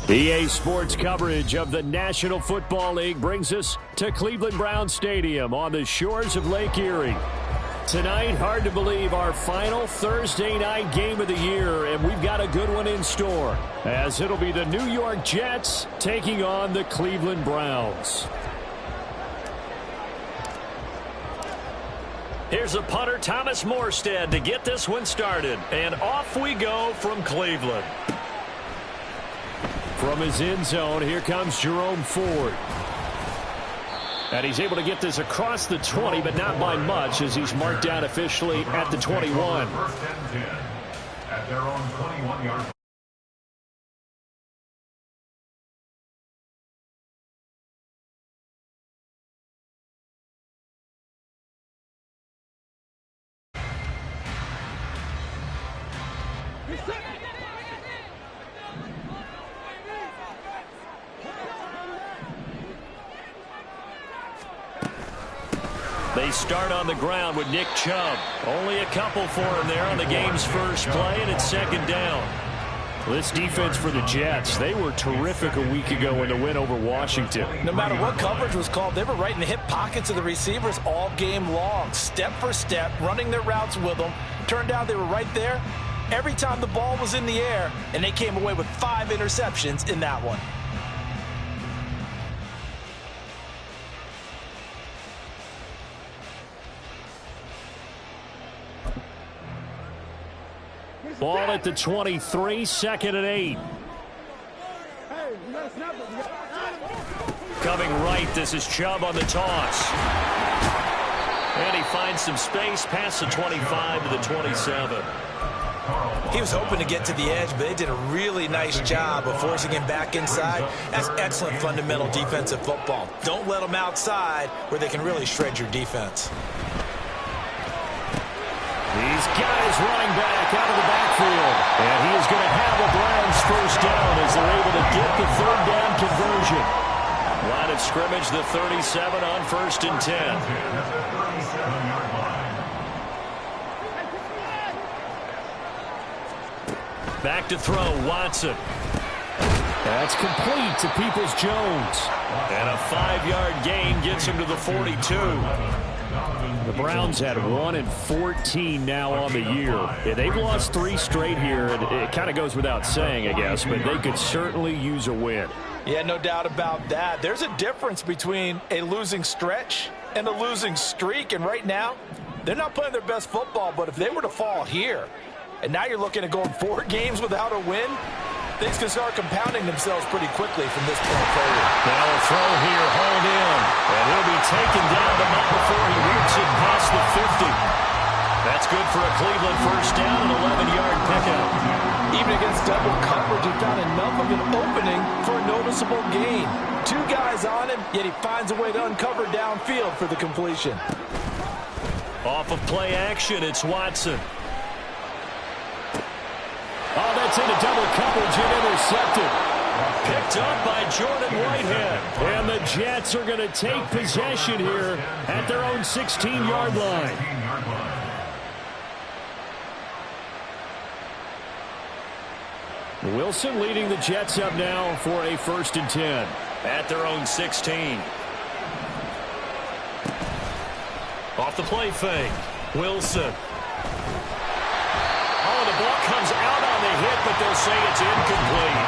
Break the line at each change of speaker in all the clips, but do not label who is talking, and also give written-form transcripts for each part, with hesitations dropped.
EA Sports coverage of the National Football League brings us to Cleveland Browns Stadium on the shores of Lake Erie. Tonight, hard to believe, our final Thursday night game of the year, and we've got a good one in store, as it'll be the New York Jets taking on the Cleveland Browns. Here's a punter, Thomas Morstead, to get this one started, and off we go from Cleveland. From his end zone, here comes Jerome Ford. And he's able to get this across the 20, but not by much, as he's marked down officially at the 21.
First and 10 at their own 21-yard.
They start on the ground with Nick Chubb. Only a couple for him there on the game's first play, and it's second down. This defense for the Jets, they were terrific a week ago in the win over Washington.
No matter what coverage was called, they were right in the hip pockets of the receivers all game long. Step for step, running their routes with them. Turned out they were right there every time the ball was in the air, and they came away with 5 interceptions in that one.
Ball at the 23, second and 8. Coming right, this is Chubb on the toss. And he finds some space past the 25 to the 27.
He was hoping to get to the edge, but they did a really nice job of forcing him back inside. That's excellent fundamental defensive football. Don't let them outside where they can really shred your defense.
These guys running back out of the backfield. And he is going to have the Browns first down as they're able to get the third down conversion. Line of scrimmage, the 37 on first and 10. Back to throw, Watson. That's complete to Peoples-Jones. And a 5-yard gain gets him to the 42. The Browns had 1-14 now on the year. Yeah, they've lost 3 straight here, and it kind of goes without saying, I guess, but they could certainly use a win.
Yeah, no doubt about that. There's a difference between a losing stretch and a losing streak, and right now, they're not playing their best football, but if they were to fall here, and now you're looking at going 4 games without a win, things can start compounding themselves pretty quickly from this point forward.
Now a throw here, hauled in. And he'll be taken down, but not before he roots it past the 50. That's good for a Cleveland first down, an 11-yard pickup.
Even against double coverage, he found enough of an opening for a noticeable gain. 2 guys on him, yet he finds a way to uncover downfield for the completion.
Off of play action, it's Watson. Oh, that's into double coverage and intercepted. Picked up by Jordan Whitehead. And the Jets are going to take possession here at their own 16-yard line. Wilson leading the Jets up now for a first and 10 at their own 16. Off the play fake, Wilson. Oh, the ball comes out on the hit, but they'll say it's incomplete.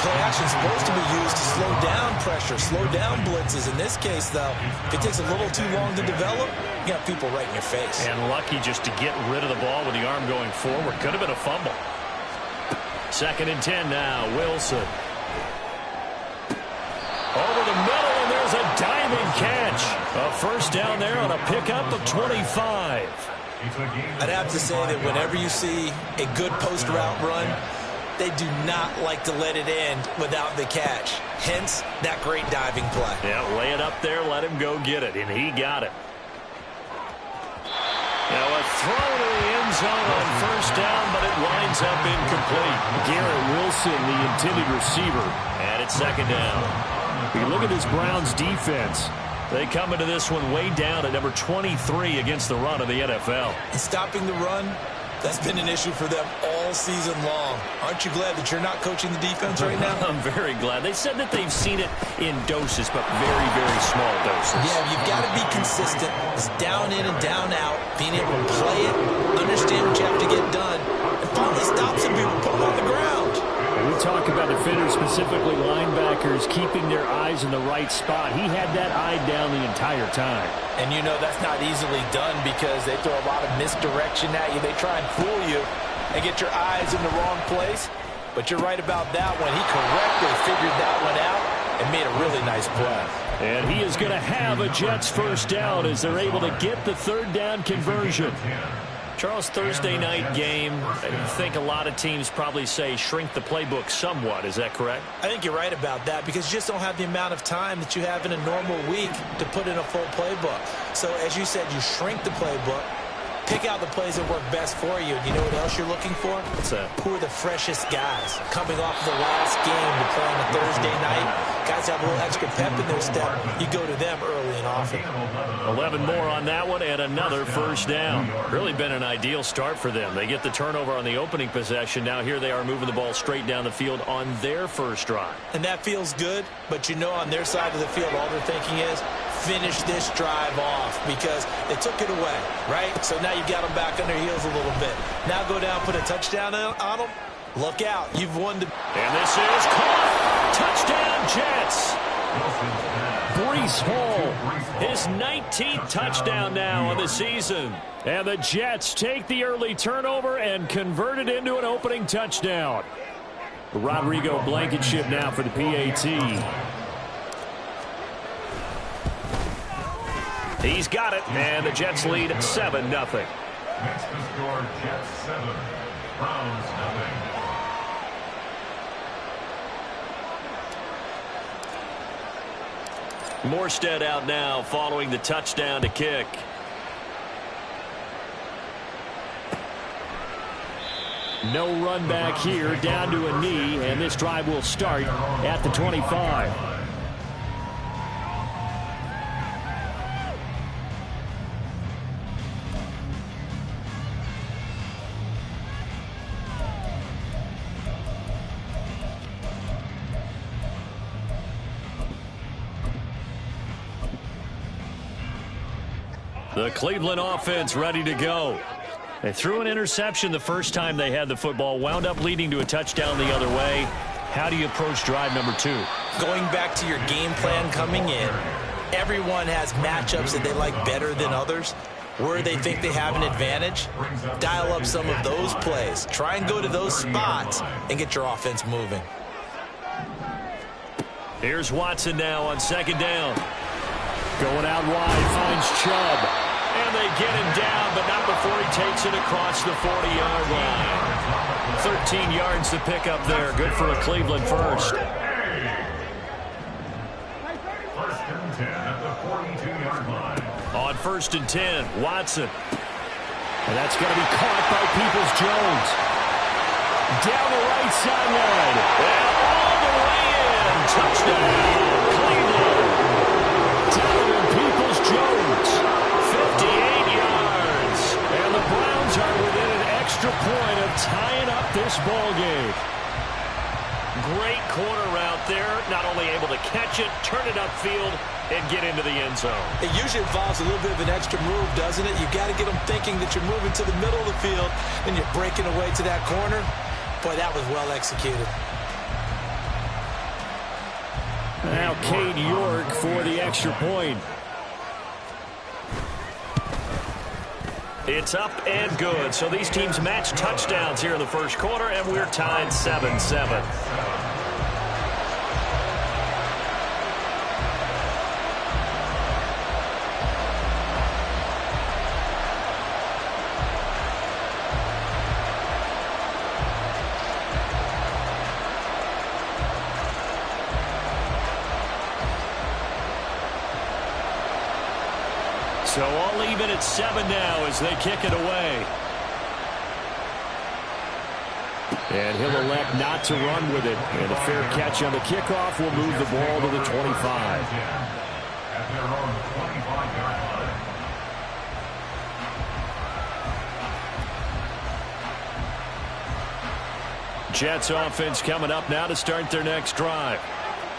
Play action is supposed to be used to slow down pressure, slow down blitzes. In this case, though, if it takes a little too long to develop, you got people right in your face.
And lucky just to get rid of the ball with the arm going forward. Could have been a fumble. Second and 10 now, Wilson. Over the middle, and there's a diving catch. A first down there on a pickup of 25.
I'd have to say that whenever you see a good post route run, they do not like to let it end without the catch. Hence, that great diving play.
Yeah, lay it up there, let him go get it, and he got it. Now a throw to the end zone on first down, but it winds up incomplete. Garrett Wilson, the intended receiver, and it's second down. If you look at this Browns defense, they come into this one way down at number 23 against the run of the NFL.
And stopping the run, that's been an issue for them all all season long. Aren't you glad that you're not coaching the defense right now?
I'm very glad. They said that they've seen it in doses, but very, very small doses.
Yeah, you've got to be consistent. It's down in and down out, being able to play it, understand what you have to get done, and finally stop some people, put them on the ground.
We talk about defenders, specifically linebackers, keeping their eyes in the right spot. He had that eye down the entire time.
And you know that's not easily done because they throw a lot of misdirection at you. They try and fool you and get your eyes in the wrong place. But you're right about that one. He correctly figured that one out and made a really nice play.
And he is going to have a Jets first down as they're able to get the third down conversion. Charles, Thursday night game, I think a lot of teams probably say shrink the playbook somewhat. Is that correct?
I think you're right about that because you just don't have the amount of time that you have in a normal week to put in a full playbook. So as you said, you shrink the playbook, pick out the plays that work best for you. And you know what else you're looking for?
What's that?
Who are the freshest guys coming off the last game to play on a Thursday night? Guys have a little extra pep in their step. You go to them early and often.
11 more on that one and another first down. Really been an ideal start for them. They get the turnover on the opening possession. Now here they are moving the ball straight down the field on their first drive.
And that feels good, but you know on their side of the field all they're thinking is finish this drive off because they took it away, right? So now you've got them back on their heels a little bit. Now go down, put a touchdown on them. Look out. You've won the...
And this is caught. Touchdown, Jets. Breece Hall, his 19th touchdown now on the season. And the Jets take the early turnover and convert it into an opening touchdown. Rodrigo Blankenship now for the PAT. He's got it, and the Jets lead 7-0.
Next to score, Jets 7, Browns 0.
Morstead out now following the touchdown to kick. No run back here, down to a knee, and this drive will start at the 25. The Cleveland offense ready to go. They threw an interception the first time they had the football, wound up leading to a touchdown the other way. How do you approach drive number 2?
Going back to your game plan coming in, everyone has matchups that they like better than others. Where they think they have an advantage, dial up some of those plays. Try and go to those spots and get your offense moving.
Here's Watson now on second down. Going out wide, finds Chubb. And they get him down, but not before he takes it across the 40-yard line. 13 yards to pick up there. Good for a Cleveland first.
First and 10 at the 42-yard line.
On first and 10, Watson. And that's going to be caught by Peoples-Jones. Down the right sideline. And all the way in. Touchdown, Cleveland. Donovan Peoples-Jones. 58 yards. And the Browns are within an extra point of tying up this ball game. Great corner route there. Not only able to catch it, turn it upfield, and get into the end zone.
It usually involves a little bit of an extra move, doesn't it? You've got to get them thinking that you're moving to the middle of the field and you're breaking away to that corner. Boy, that was well executed.
Now Cade York for the extra point. It's up and good. So these teams match touchdowns here in the first quarter, and we're tied 7-7. So all even at 7 now as they kick it away. And he'll elect not to run with it. And a fair catch on the kickoff will move the ball to the 25.
At their own 25-yard line.
Jets offense coming up now to start their next drive.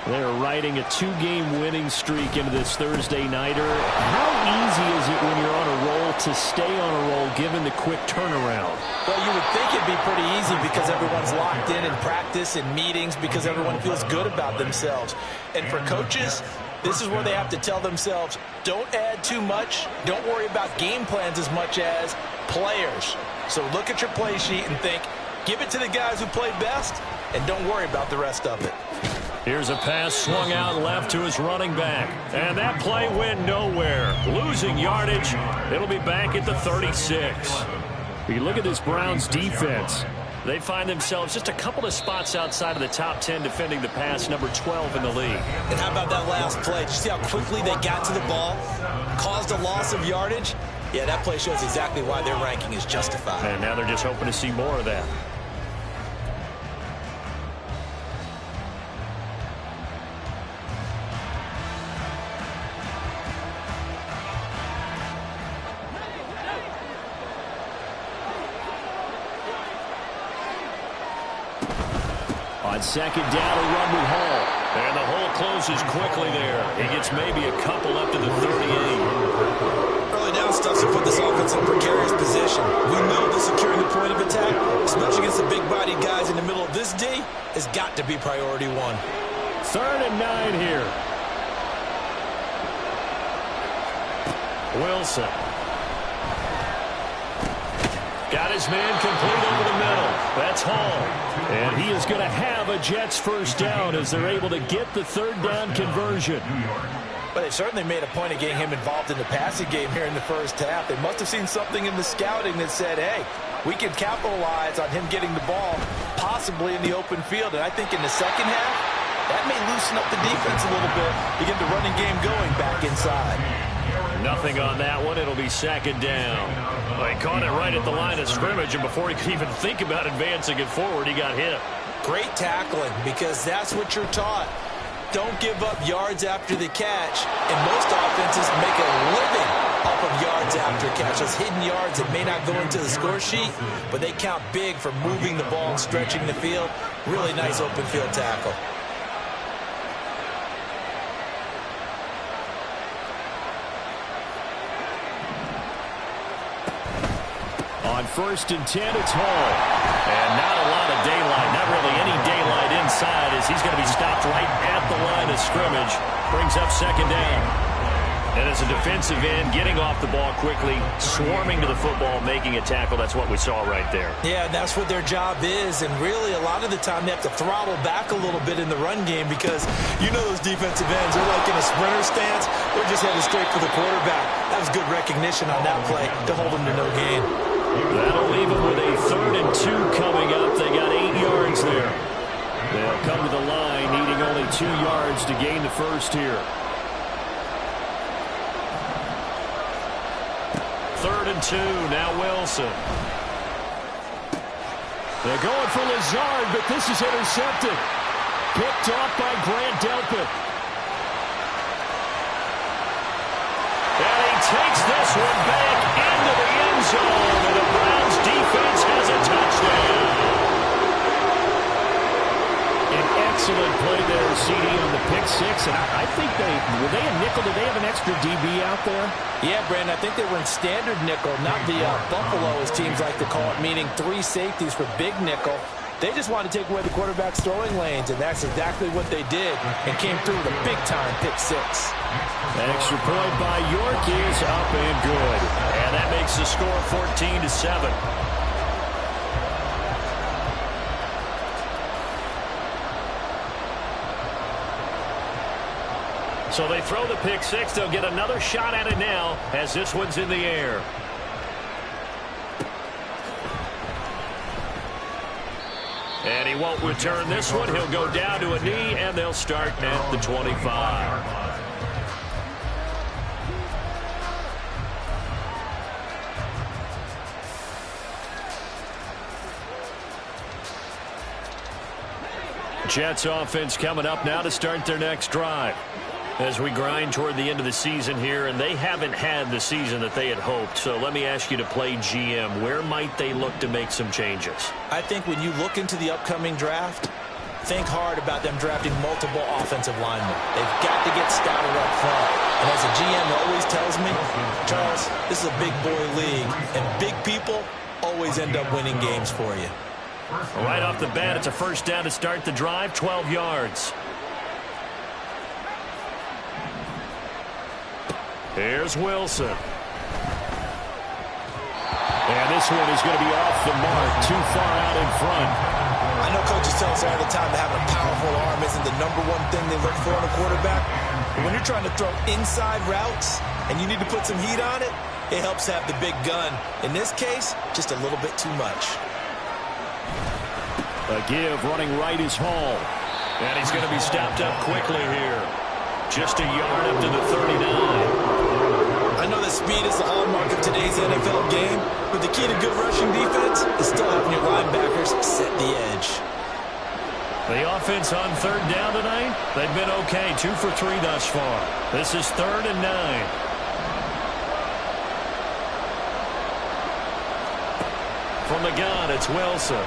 They're riding a 2-game winning streak into this Thursday nighter. How easy is it when you're on a roll to stay on a roll given the quick turnaround?
Well, you would think it'd be pretty easy because everyone's locked in practice and meetings because everyone feels good about themselves. And for coaches, this is where they have to tell themselves, don't add too much. Don't worry about game plans as much as players. So look at your play sheet and think, give it to the guys who play best, and don't worry about the rest of it.
Here's a pass swung out left to his running back. And that play went nowhere. Losing yardage. It'll be back at the 36. You look at this Browns defense. They find themselves just a couple of spots outside of the top 10 defending the pass, number 12 in the league.
And how about that last play? Did you see how quickly they got to the ball? Caused a loss of yardage? Yeah, that play shows exactly why their ranking is justified.
And now they're just hoping to see more of that. On second down, a run with Hall. And the hole closes quickly there. He gets maybe a couple up to the 38.
Early down stuff to put this offense in a precarious position. We know that securing the point of attack, especially against the big-bodied guys in the middle of this D, has got to be priority one.
3rd and 9 here. Wilson. Got his man complete over the middle. That's Hall. And he is going to have a Jets first down as they're able to get the 3rd down conversion.
But they certainly made a point of getting him involved in the passing game here in the first half. They must have seen something in the scouting that said, hey, we can capitalize on him getting the ball possibly in the open field. And I think in the second half, that may loosen up the defense a little bit to get the running game going back inside.
Nothing on that one. It'll be 2nd down. Well, he caught it right at the line of scrimmage, and before he could even think about advancing it forward, he got hit.
Great tackling, because that's what you're taught. Don't give up yards after the catch, and most offenses make a living off of yards after catch. Those hidden yards that may not go into the score sheet, but they count big for moving the ball and stretching the field. Really nice open field tackle.
On 1st and 10, it's Hall. And not a lot of daylight, not really any daylight inside as he's going to be stopped right at the line of scrimmage. Brings up 2nd down. And as a defensive end, getting off the ball quickly, swarming to the football, making a tackle, that's what we saw right there.
Yeah, that's what their job is. And really, a lot of the time, they have to throttle back a little bit in the run game because you know those defensive ends, they're like in a sprinter stance. They're just headed straight for the quarterback. That was good recognition on that play to hold them to no gain.
That'll leave them with a 3rd and 2 coming up. They got 8 yards there. They'll come to the line, needing only 2 yards to gain the first here. 3rd and 2, now Wilson. They're going for Lazard, but this is intercepted. Picked off by Grant Delpit. And he takes this one back into the end zone, and the Browns defense has a touchdown. An excellent play there, CD, on the pick 6. And I think were they a nickel? Did they have an extra DB out there?
Yeah, Brandon, I think they were in standard nickel, not the Buffalo, as teams like to call it, meaning 3 safeties for big nickel. They just wanted to take away the quarterback's throwing lanes, and that's exactly what they did, and came through with a big-time pick 6.
Extra point by York is up and good. And that makes the score 14-7. So they throw the pick 6. They'll get another shot at it now as this one's in the air. And he won't return this one. He'll go down to a knee, and they'll start at the 25. Jets offense coming up now to start their next drive. As we grind toward the end of the season here, and they haven't had the season that they had hoped. So let me ask you to play GM. Where might they look to make some changes?
I think when you look into the upcoming draft, think hard about them drafting multiple offensive linemen. They've got to get stouter up front. And as a GM always tells me, Charles, this is a big boy league, and big people always end up winning games for you.
Right off the bat, it's a first down to start the drive, 12 yards. Here's Wilson. And this one is going to be off the mark, too far out in front.
I know coaches tell us all the time that having a powerful arm isn't the #1 thing they look for in a quarterback. But when you're trying to throw inside routes and you need to put some heat on it, it helps have the big gun. In this case, just a little bit too much.
A give running right is Hall. And he's going to be stopped up quickly here. Just a yard up to the 39.
I know that speed is the hallmark of today's NFL game, but the key to good rushing defense is still having your linebackers set the edge.
The offense on third down tonight, they've been okay, 2 for 3 thus far. This is 3rd and 9. From the gun, it's Wilson.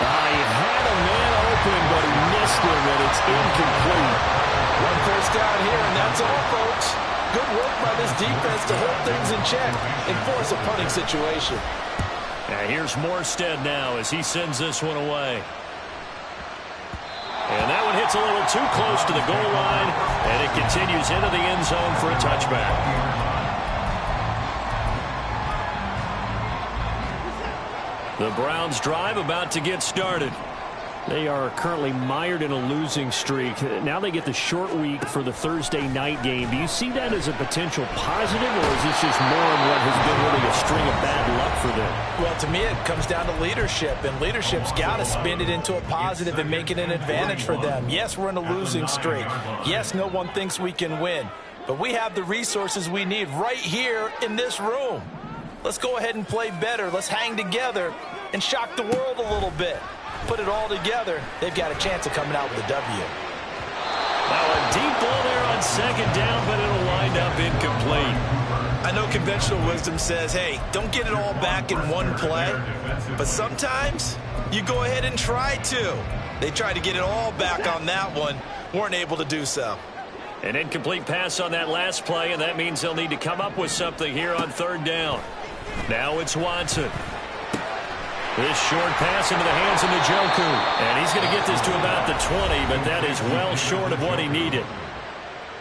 He had a man open, but he missed him, and it's incomplete.
One first down here, and that's all, folks. Good work by this defense to hold things in check and force a punting situation.
And here's Morstead now as he sends this one away. And that one hits a little too close to the goal line, and it continues into the end zone for a touchback. The Browns drive about to get started. They are currently mired in a losing streak. Now they get the short week for the Thursday night game. Do you see that as a potential positive, or is this just more of what has been really a string of bad luck for them?
Well, to me, it comes down to leadership, and leadership's got to spin it into a positive and make it an advantage for them. Yes, we're in a losing streak. Yes, no one thinks we can win, but we have the resources we need right here in this room. Let's go ahead and play better. Let's hang together and shock the world a little bit. Put it all together, they've got a chance of coming out with a W.
Now a deep ball there on second down, but it'll wind up incomplete.
I know conventional wisdom says, hey, don't get it all back in one play. But sometimes you go ahead and try to. They tried to get it all back on that one, weren't able to do so.
An incomplete pass on that last play, and that means they'll need to come up with something here on third down. Now it's Watson. This short pass into the hands of Njoku. And he's going to get this to about the 20, but that is well short of what he needed.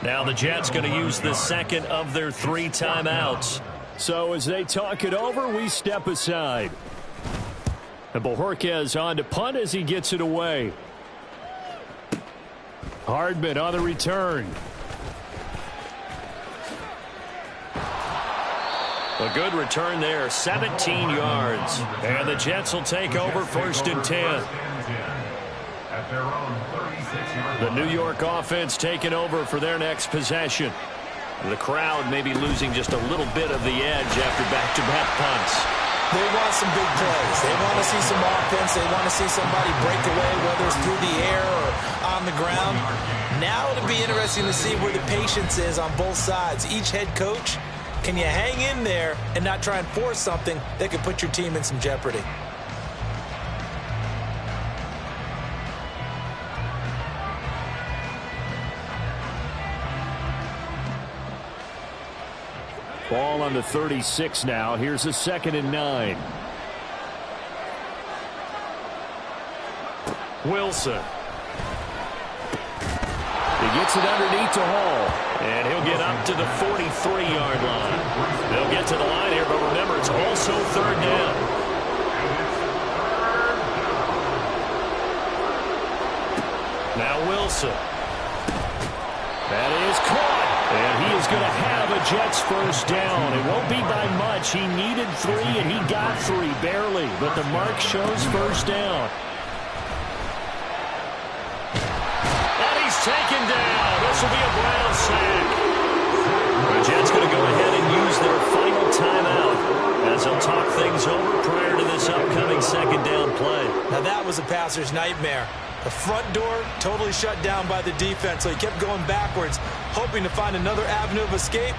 Now the Jets going to use the second of their 3 timeouts. So as they talk it over, we step aside. And Bojorquez on to punt as he gets it away. Hardman on the return. A good return there, 17 yards. And the Jets will take over 1st and 10. The New York offense taking over for their next possession. The crowd may be losing just a little bit of the edge after back-to-back punts.
They want some big plays. They want to see some offense. They want to see somebody break away, whether it's through the air or on the ground. Now it'll be interesting to see where the patience is on both sides. Each head coach, can you hang in there and not try and force something that could put your team in some jeopardy?
Ball on the 36 now. Here's a 2nd and 9. Wilson. He gets it underneath to Hall. And he'll get up to the 43-yard line. They'll get to the line here, but remember, it's also 3rd down. Now Wilson. That is caught. And he is going to have a Jets 1st down. It won't be by much. He needed 3, and he got 3, barely. But the mark shows 1st down. And he's taken down. This will be a Brown sack. The Jets going to go ahead and use their final timeout as they'll talk things over prior to this upcoming 2nd down play.
Now that was a passer's nightmare.
The front door totally shut down by the defense, so he kept going backwards, hoping to find another avenue of escape.